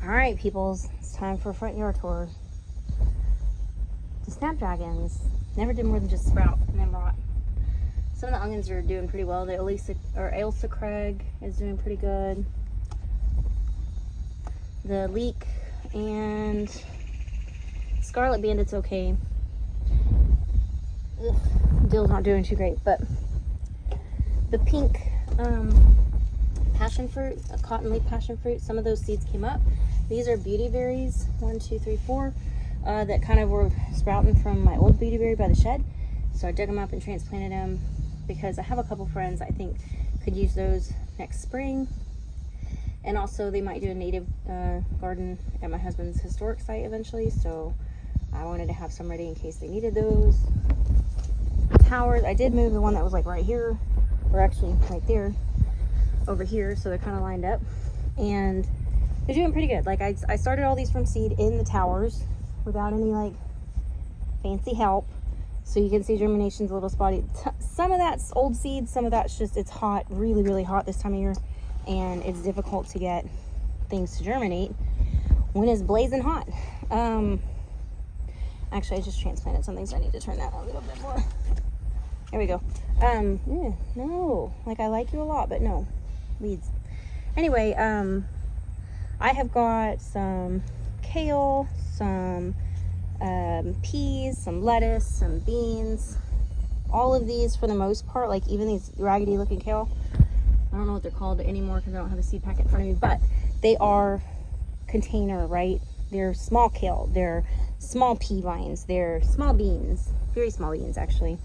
All right, peoples, it's time for a front yard tour. The snapdragons never did more than just sprout and then rot. Some of the onions are doing pretty well. The Ailsa Craig is doing pretty good. The leek and Scarlet Bandit's okay. Ugh, dill's not doing too great, but the pink passion fruit, a cotton leaf passion fruit, some of those seeds came up. These are beauty berries, 1, 2, 3, 4, that kind of were sprouting from my old beauty berry by the shed. So I dug them up and transplanted them because I have a couple friends I think could use those next spring. And also they might do a native garden at my husband's historic site eventually, so I wanted to have some ready in case they needed those. Towers, I did move the one that was like right here, or actually right there, over here, so they're kind of lined up. And they're doing pretty good. Like I started all these from seed in the towers without any like fancy help. So you can see germination's a little spotty. Some of that's old seeds, some of that's just, it's hot, really, really hot this time of year. And it's difficult to get things to germinate when it's blazing hot. Actually, I just transplanted something, so I need to turn that a little bit more. There we go. Yeah, no, like I like you a lot, but no, weeds. Anyway, I have got some kale, some peas, some lettuce, some beans. All of these, for the most part, like even these raggedy looking kale, I don't know what they're called anymore because I don't have a seed packet in front of me, but they are container, right? They're small kale, they're small pea vines, they're small beans, very small beans actually.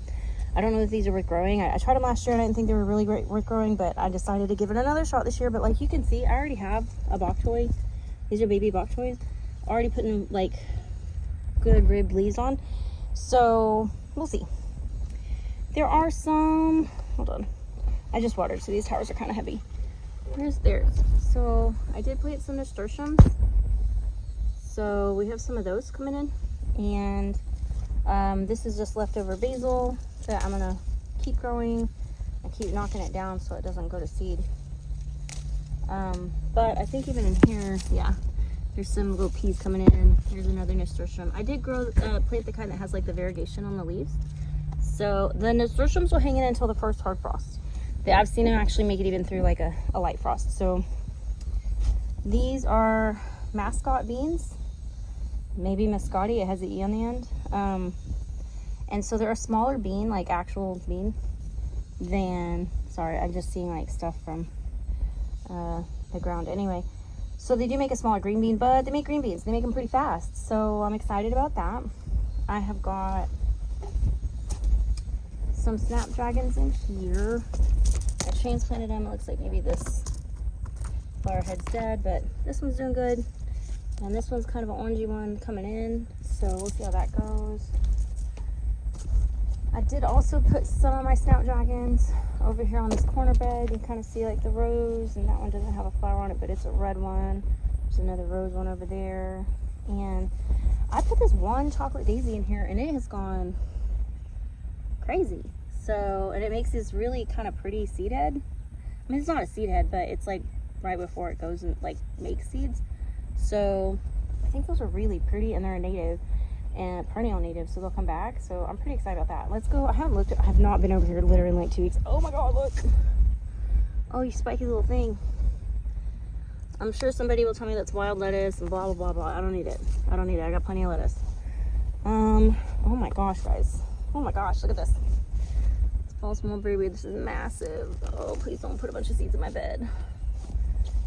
I don't know if these are worth growing. I tried them last year and I didn't think they were really great worth growing, but I decided to give it another shot this year. But like you can see, I already have a bok choy. These are baby bok choys. Already putting like good ribbed leaves on. So we'll see. There are some, hold on. I just watered, so these towers are kind of heavy. Where's theirs? So I did plant some nasturtiums. So we have some of those coming in. And this is just leftover basil that I'm gonna keep growing and keep knocking it down so it doesn't go to seed. But I think even in here, yeah, there's some little peas coming in. Here's another nasturtium. I did grow, plant the kind that has like the variegation on the leaves. So the nasturtiums will hang in until the first hard frost. I've seen them actually make it even through like a light frost. So these are mascot beans, maybe mascotti, it has the E on the end. And so they're a smaller bean, like actual bean, than, sorry, I'm just seeing like stuff from the ground. Anyway, so they do make a smaller green bean, but they make green beans. They make them pretty fast. So I'm excited about that. I have got some snapdragons in here. I transplanted them. It looks like maybe this flower head's dead, but this one's doing good. And this one's kind of an orangey one coming in. So we'll see how that goes. I did also put some of my snapdragons over here on this corner bed. You can kind of see like the rose, and that one doesn't have a flower on it, but it's a red one. There's another rose one over there. And I put this one chocolate daisy in here, and it has gone crazy. So, and it makes this really kind of pretty seed head. I mean, it's not a seed head, but it's like right before it goes and like makes seeds. So I think those are really pretty, and they're a native and perennial native, so they'll come back. So I'm pretty excited about that. Let's go. I have not been over here literally in like 2 weeks. Oh my god, look. Oh, you spiky little thing. I'm sure somebody will tell me that's wild lettuce and blah blah blah blah. I don't need it. I don't need it. I got plenty of lettuce. Oh my gosh, guys. Oh my gosh, look at this. It's false mulberry weed. This is massive. Oh, please don't put a bunch of seeds in my bed.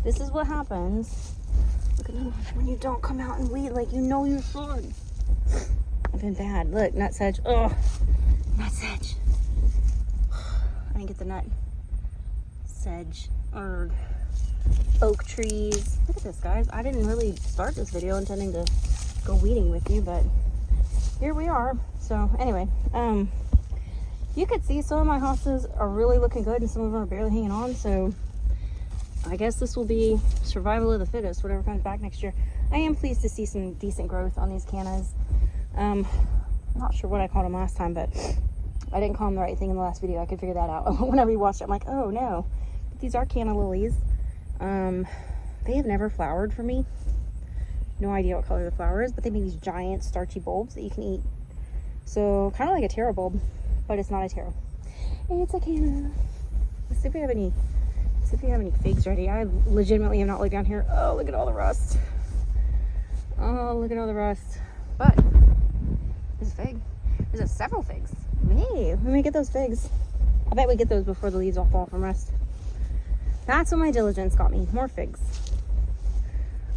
This is what happens. Look at them when you don't come out and weed like you know you should. I've been bad. Look, nut sedge. Oh, nut sedge. I didn't get the nut sedge or oak trees. Look at this, guys. I didn't really start this video intending to go weeding with you, but here we are. So anyway, you could see some of my hostas are really looking good and some of them are barely hanging on. So I guess this will be survival of the fittest, whatever comes back next year. I am pleased to see some decent growth on these cannas. I'm not sure what I called them last time, but I didn't call them the right thing in the last video. I could figure that out. When I rewatched it, I'm like, oh no. But these are canna lilies. They have never flowered for me. no idea what color the flower is, but they make these giant starchy bulbs that you can eat. So kind of like a taro bulb, but it's not a taro. It's a canna. Let's see if we have any figs ready. I legitimately have not looked down here. Oh, look at all the rust. Oh, look at all the rust. But there's a fig. There's several figs. Hey, let me get those figs. I bet we get those before the leaves all fall from rust. That's what my diligence got me. More figs.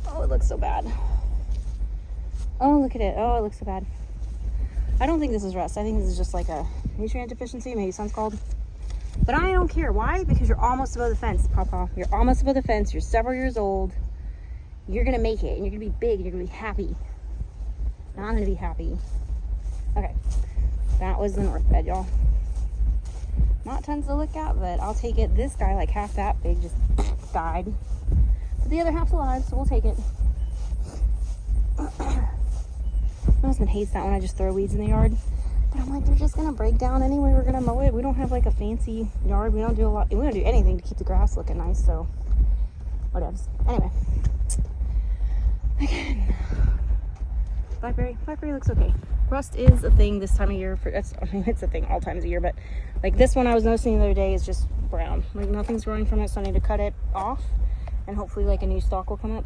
Oh, it looks so bad. Oh, look at it. Oh, it looks so bad. I don't think this is rust. I think this is just like a nutrient deficiency. Maybe some's called. But I don't care. Why? Because you're almost above the fence, Papa. You're almost above the fence. You're several years old. You're going to make it. And you're going to be big. And you're going to be happy. And I'm going to be happy. Okay. That was the north bed, y'all. Not tons to look at, but I'll take it. This guy, like half that big, just died. But the other half's alive, so we'll take it. My husband hates that when I just throw weeds in the yard. But I'm like, they're just going to break down anyway. We're going to mow it. We don't have like a fancy yard. We don't do anything to keep the grass looking nice, so whatever. Anyway. Again. Blackberry looks okay. Rust is a thing this time of year. It's a thing all times of year, but like this one I was noticing the other day is just brown. Like nothing's growing from it, so I need to cut it off, and hopefully like a new stalk will come up.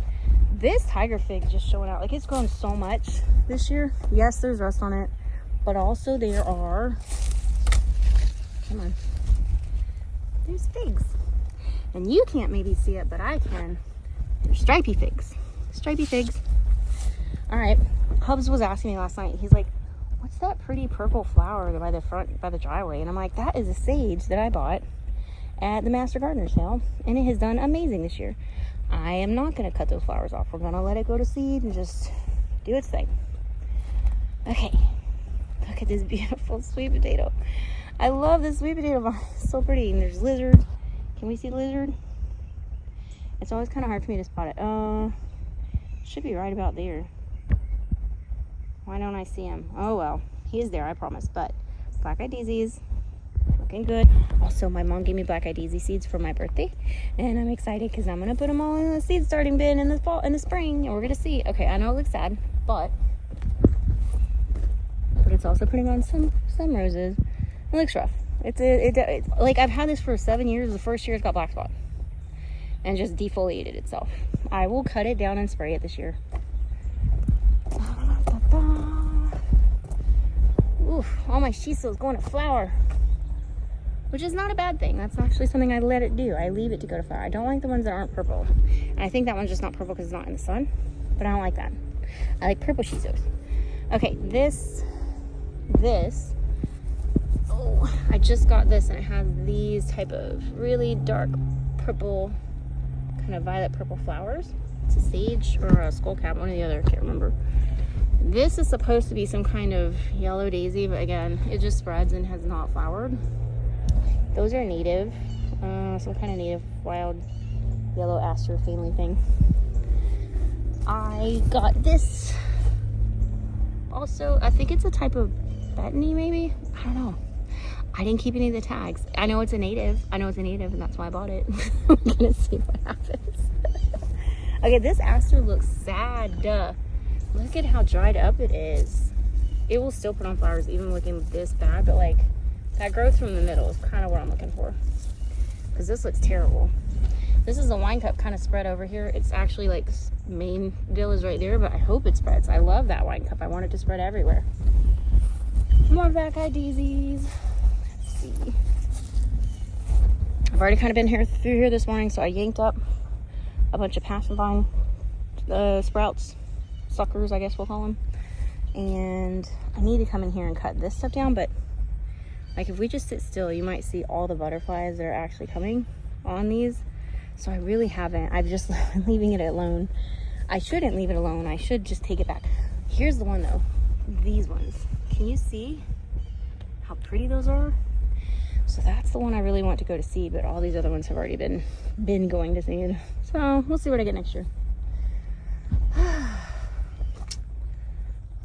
This tiger fig is just showing out. Like it's grown so much this year. Yes, there's rust on it, but also there are, come on, there's figs. And you can't maybe see it, but I can. There's stripy figs. Stripy figs. All right. Hubs was asking me last night. He's like, what's that pretty purple flower by the driveway? And I'm like, that is a sage that I bought at the Master Gardener sale, and it has done amazing this year. I am not going to cut those flowers off. We're going to let it go to seed and just do its thing. Okay. Look at this beautiful sweet potato. I love this sweet potato vine. It's so pretty. And there's lizard. Can we see the lizard? It's always kind of hard for me to spot it. Should be right about there. Why don't I see him? Oh well, he is there, I promise. But black-eyed daisies, looking good. Also, my mom gave me black-eyed daisy seeds for my birthday, and I'm excited because I'm gonna put them all in the seed starting bin in the spring, and we're gonna see. Okay, I know it looks sad, but it's also putting on some roses. It looks rough. It's like I've had this for 7 years. The first year it's got black spot and just defoliated itself. I will cut it down and spray it this year. Oof, all my shiso is going to flower, which is not a bad thing. That's actually something I let it do. I leave it to go to flower. I don't like the ones that aren't purple. And I think that one's just not purple because it's not in the sun, but I don't like that. I like purple shisos. Okay, this, oh, I just got this, and it has these type of really dark purple, kind of violet purple flowers. It's a sage or a skullcap, one or the other, I can't remember. This is supposed to be some kind of yellow daisy, but again, it just spreads and has not flowered. Those are native, some kind of native wild yellow aster family thing. I got this. Also, I think it's a type of betony, maybe? I don't know. I didn't keep any of the tags. I know it's a native, and that's why I bought it. I'm gonna see what happens. Okay, this aster looks sad. Look at how dried up it is. It will still put on flowers even looking this bad, but like that growth from the middle is kind of what I'm looking for, because this looks terrible. This is a wine cup kind of spread over here. It's actually like main deal is right there, but I hope it spreads. I love that wine cup. I want it to spread everywhere. More black-eyed daisies. Let's see. I've already kind of been through here this morning, so I yanked up a bunch of passion sprouts. Suckers, I guess we'll call them. And I need to come in here and cut this stuff down, but like if we just sit still, you might see all the butterflies that are actually coming on these. So I really haven't. I've just been leaving it alone. I shouldn't leave it alone. I should just take it back. Here's the one though. These ones. Can you see how pretty those are? So that's the one I really want to go to seed, but all these other ones have already been going to seed. So we'll see what I get next year.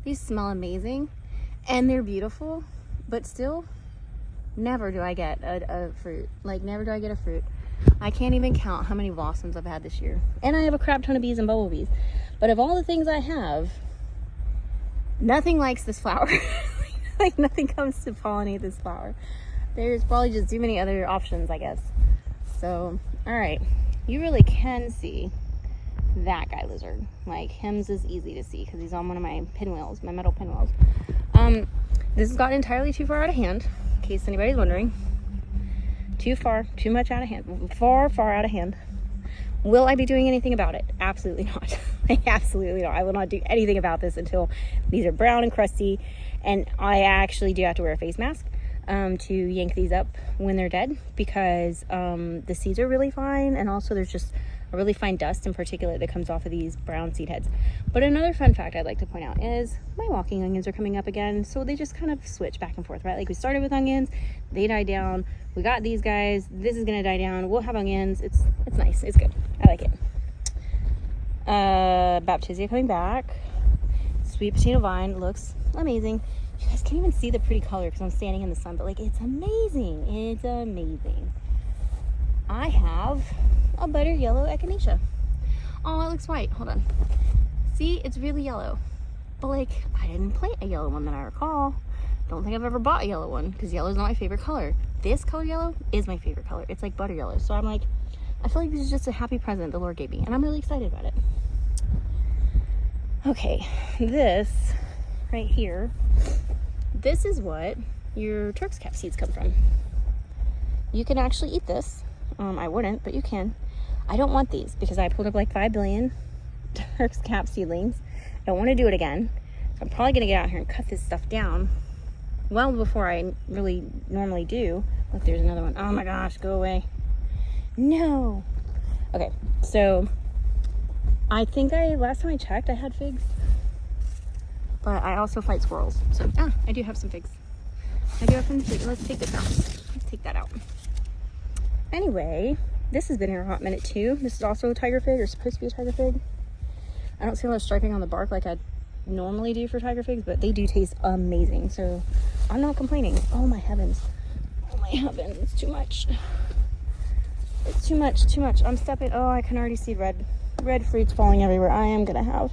These smell amazing and they're beautiful, but still never do I get a fruit. Like never do I get a fruit. I can't even count how many blossoms I've had this year. And I have a crap ton of bees and bumblebees. But of all the things I have, nothing likes this flower. Like nothing comes to pollinate this flower. There's probably just too many other options, I guess. So, all right, you really can see that guy lizard. Like him's is easy to see because he's on one of my pinwheels, my metal pinwheels. This has gotten entirely too far out of hand, in case anybody's wondering. Too much out of hand, far out of hand. Will I be doing anything about it? Absolutely not. Absolutely not. I will not do anything about this until these are brown and crusty, and I actually do have to wear a face mask to yank these up when they're dead, because the seeds are really fine, and also there's just a really fine dust and particulate that comes off of these brown seed heads. But another fun fact I'd like to point out is my walking onions are coming up again, so they just kind of switch back and forth, right? Like we started with onions, they died down, we got these guys, this is gonna die down, we'll have onions. It's nice, it's good, I like it. Baptisia coming back. Sweet potato vine looks amazing. You guys can't even see the pretty color because I'm standing in the sun, but like it's amazing. It's amazing. I have a butter yellow echinacea. Oh, it looks white. Hold on. See, it's really yellow. But like, I didn't plant a yellow one that I recall. Don't think I've ever bought a yellow one because yellow is not my favorite color. This color yellow is my favorite color. It's like butter yellow. So I'm like, I feel like this is just a happy present the Lord gave me, and I'm really excited about it. Okay, this right here, this is what your Turk's cap seeds come from. You can actually eat this. I wouldn't, but you can. I don't want these because I pulled up like 5 billion Turk's cap seedlings. I don't want to do it again. I'm probably going to get out here and cut this stuff down well before I really normally do. Look, there's another one. Oh my gosh, go away. No. Okay, so I think last time I checked, I had figs. But I also fight squirrels. So, I do have some figs. I do have some figs. Let's take this out. Let's take that out. Anyway, this has been here a hot minute too. This is also a tiger fig, or supposed to be a tiger fig. I don't see a lot of striping on the bark like I normally do for tiger figs, but they do taste amazing. So I'm not complaining. Oh my heavens. Oh my heavens. It's too much. It's too much. I'm stepping. Oh, I can already see red fruits falling everywhere. I am gonna have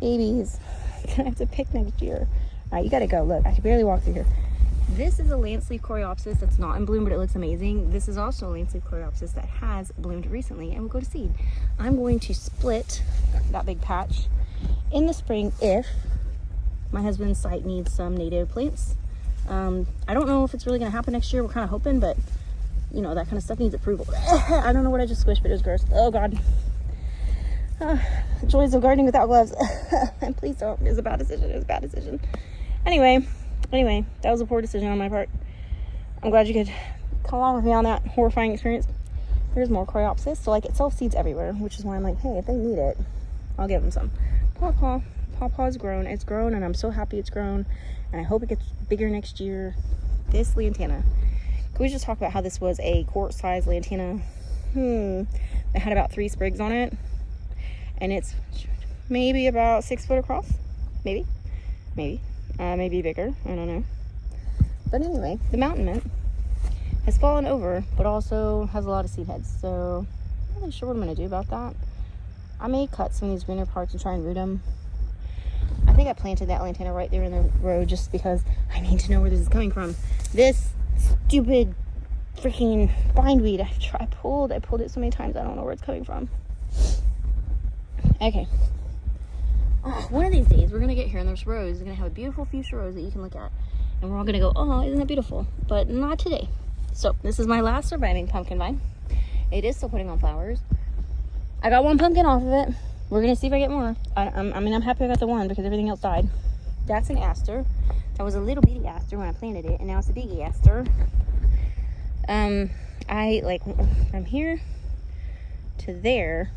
babies. I'm gonna have to pick next year. All right, you gotta go. Look, I can barely walk through here. This is a lance leaf coreopsis that's not in bloom, but it looks amazing. This is also a lance leaf coreopsis that has bloomed recently and will go to seed. I'm going to split that big patch in the spring if my husband's site needs some native plants. I don't know if it's really gonna happen next year. We're kind of hoping, but you know, that kind of stuff needs approval. I don't know what I just squished, but it was gross. Oh God. Joys of gardening without gloves. And please don't. It was a bad decision. Anyway, that was a poor decision on my part. I'm glad you could come along with me on that horrifying experience. There's more coreopsis. So like it self-seeds everywhere, which is why I'm like, hey, if they need it, I'll give them some. Pawpaw's grown. It's grown, and I'm so happy it's grown. And I hope it gets bigger next year. This lantana. Can we just talk about how this was a quart-sized lantana? It had about 3 sprigs on it. And it's maybe about 6 foot across. Maybe bigger. I don't know. But anyway, the mountain mint has fallen over, but also has a lot of seed heads. So I'm not really sure what I'm going to do about that. I may cut some of these greener parts and try and root them. I think I planted that lantana right there in the road just because I need to know where this is coming from. This stupid freaking bindweed. I pulled it so many times I don't know where it's coming from. Okay. One of these days we're gonna get here and there's rows. We're gonna have a beautiful fuchsia rose that you can look at, and we're all gonna go, oh, isn't that beautiful? But not today. So this is my last surviving pumpkin vine. It is still putting on flowers. I got 1 pumpkin off of it. We're gonna see if I get more. I'm happy I got the one because everything else died. That's an aster. That was a little bitty aster when I planted it, and now it's a big aster. I like from here to there.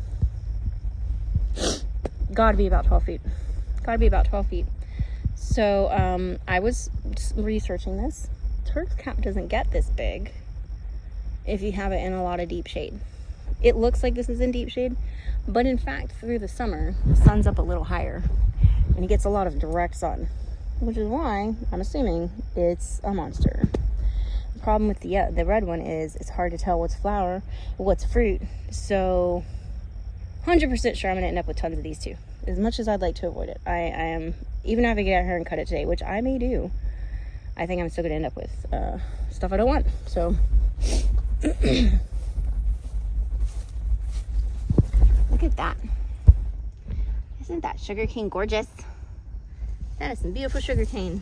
Gotta be about 12 feet. So I was researching this. Turk's cap doesn't get this big if you have it in a lot of deep shade. It looks like this is in deep shade, but in fact through the summer the sun's up a little higher and it gets a lot of direct sun, which is why I'm assuming it's a monster. The problem with the red one is it's hard to tell what's flower, what's fruit. So 100% sure I'm gonna end up with tons of these too. As much as I'd like to avoid it, I am, even if I get out here and cut it today, which I may do, I think I'm still gonna end up with stuff I don't want. So look at that. Isn't that sugarcane gorgeous? That is some beautiful sugarcane.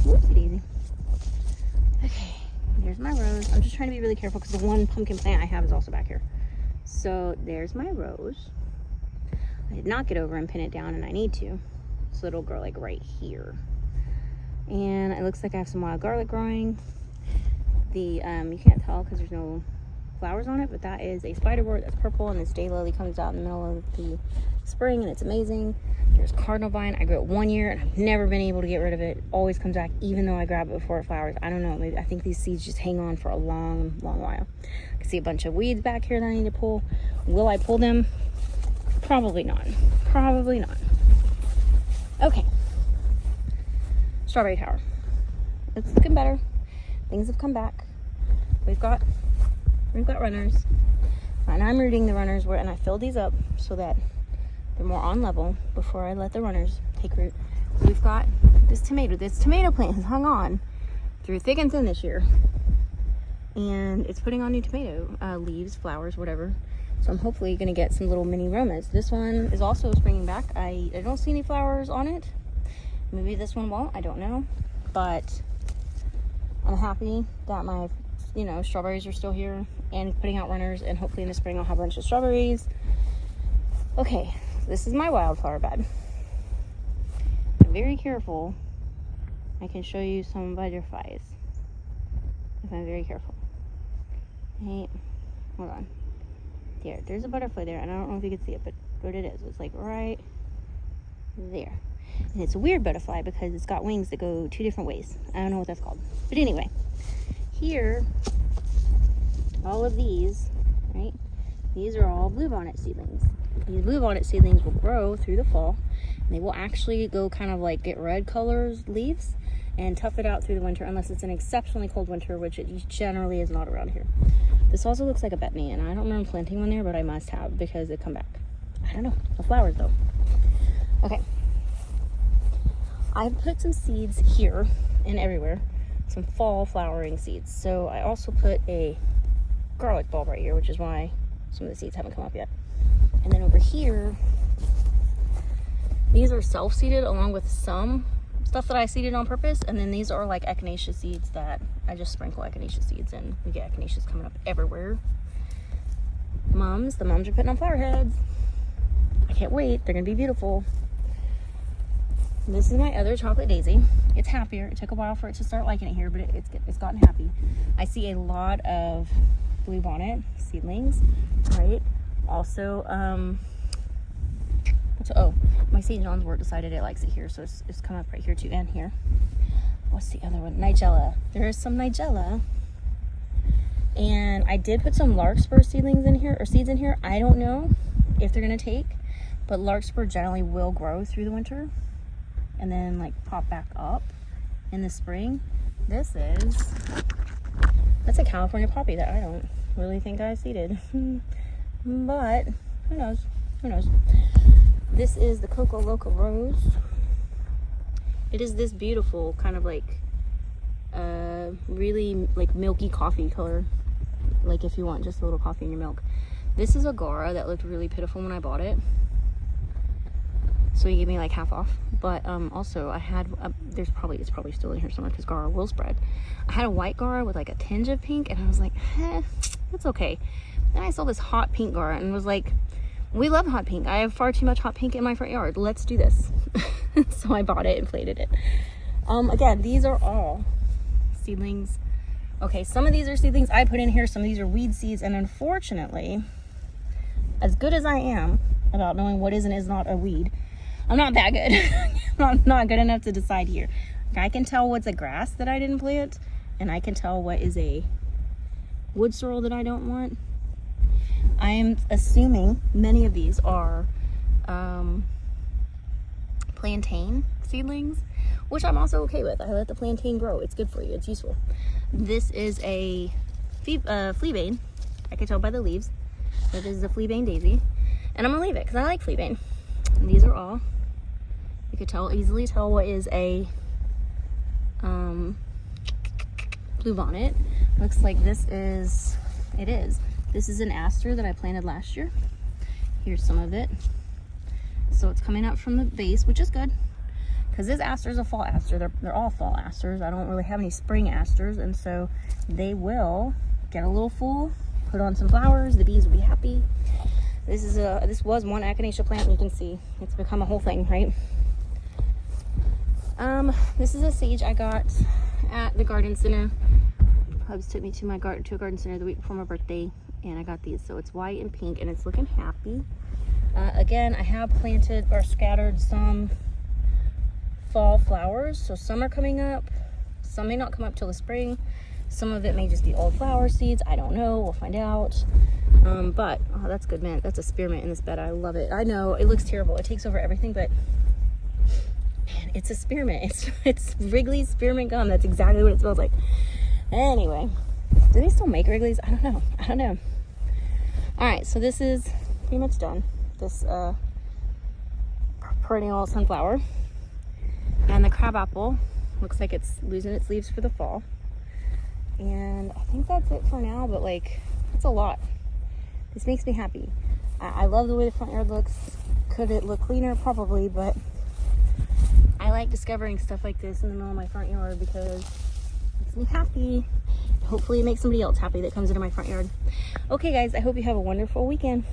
Whoopsie daisy. Okay, there's my rose. I'm just trying to be really careful because the one pumpkin plant I have is also back here. So there's my rose. I did not get over and pin it down, and I need to. So it'll grow like right here. And it looks like I have some wild garlic growing. The you can't tell because there's no flowers on it, but that is a spiderwort that's purple, and this daylily comes out in the middle of the spring, and it's amazing. There's cardinal vine. I grew it 1 year, and I've never been able to get rid of it. It always comes back, even though I grab it before it flowers. I don't know. Maybe I think these seeds just hang on for a long, long while. I can see a bunch of weeds back here that I need to pull. Will I pull them? Probably not. Probably not. Okay. Strawberry tower. It's looking better. Things have come back. We've got runners, and I'm rooting the runners where, and I filled these up so that they're more on level before I let the runners take root. We've got this tomato plant has hung on through thick and thin this year, and it's putting on new tomato leaves, flowers, whatever. So I'm hopefully going to get some little mini romas. This one is also springing back. I don't see any flowers on it. Maybe this one won't, I don't know, but I'm happy that my strawberries are still here and putting out runners, and hopefully in the spring I'll have a bunch of strawberries. Okay, this is my wildflower bed. I'm very careful. I can show you some butterflies if I'm very careful. Hey, hold on. There's a butterfly there, and I don't know if you can see it, but it is. It's like right there. And it's a weird butterfly because it's got wings that go 2 different ways. I don't know what that's called. But anyway, here, all of these, right? These are all bluebonnet seedlings. These bluebonnet seedlings will grow through the fall, and they will actually go kind of like get red colors leaves and tough it out through the winter, unless it's an exceptionally cold winter, which it generally is not around here. This also looks like a betony, and I don't remember planting one there, but I must have because it come back. I don't know. The flowers though. Okay. I've put some seeds here and everywhere, some fall flowering seeds. So I also put a garlic bulb right here, which is why some of the seeds haven't come up yet. And then over here, these are self-seeded along with some stuff that I seeded on purpose. And then these are like echinacea seeds that I just sprinkle echinacea seeds in. We get echinaceas coming up everywhere. The mums are putting on flower heads. I can't wait. They're gonna be beautiful. This is my other chocolate daisy. It's happier. It took a while for it to start liking it here, but it's gotten happy. I see a lot of bluebonnet seedlings, right? Also, my St. John's wort decided it likes it here, so it's come up right here too, and here. What's the other one? Nigella. There is some Nigella. And I did put some larkspur seedlings in here, or seeds in here. I don't know if they're gonna take, but larkspur generally will grow through the winter and then like pop back up in the spring. That's a California poppy that I don't really think I seeded. But who knows? This is the Coco Loco Rose. It is this beautiful kind of like really like milky coffee color, like if you want just a little coffee in your milk. This is a Gara that looked really pitiful when I bought it, so he gave me like half off. But also I had it's probably still in here somewhere because Gara will spread. I had a white Gara with like a tinge of pink, and I was like, that's okay. Then I saw this hot pink Gara and was like, we love hot pink. I have far too much hot pink in my front yard. Let's do this. So I bought it and planted it. Again, these are all seedlings. Okay, some of these are seedlings I put in here. Some of these are weed seeds. And unfortunately, as good as I am about knowing what is and is not a weed, I'm not that good. I'm not good enough to decide here. I can tell what's a grass that I didn't plant, and I can tell what is a wood sorrel that I don't want. I am assuming many of these are plantain seedlings, which I'm also okay with. I let the plantain grow. It's good for you. It's useful. This is a fleabane. I can tell by the leaves that this is a fleabane daisy. And I'm gonna leave it because I like fleabane. And these are all, you could easily tell what is a bluebonnet. Looks like this is an aster that I planted last year. Here's some of it. So it's coming up from the base, which is good, because this aster is a fall aster. They're all fall asters. I don't really have any spring asters, and so they will get a little full, put on some flowers, the bees will be happy. This was one echinacea plant, and you can see it's become a whole thing, right? This is a sage I got at the garden center. Hubs took me to a garden center the week before my birthday, and I got these. So it's white and pink, and it's looking happy. Again, I have planted or scattered some fall flowers, so some are coming up. Some may not come up till the spring. Some of it may just be old flower seeds. I don't know. We'll find out. But oh, that's good, man. That's a spearmint in this bed. I love it. I know it looks terrible. It takes over everything, but man, it's a spearmint. It's Wrigley's spearmint gum. That's exactly what it smells like. Anyway, do they still make Wrigley's? I don't know. All right, so this is pretty much done. This perennial sunflower, and the crabapple looks like it's losing its leaves for the fall. And I think that's it for now, but like, that's a lot. This makes me happy. I love the way the front yard looks. Could it look cleaner? Probably, but I like discovering stuff like this in the middle of my front yard because it makes me happy. Hopefully it makes somebody else happy that comes into my front yard. Okay guys, I hope you have a wonderful weekend.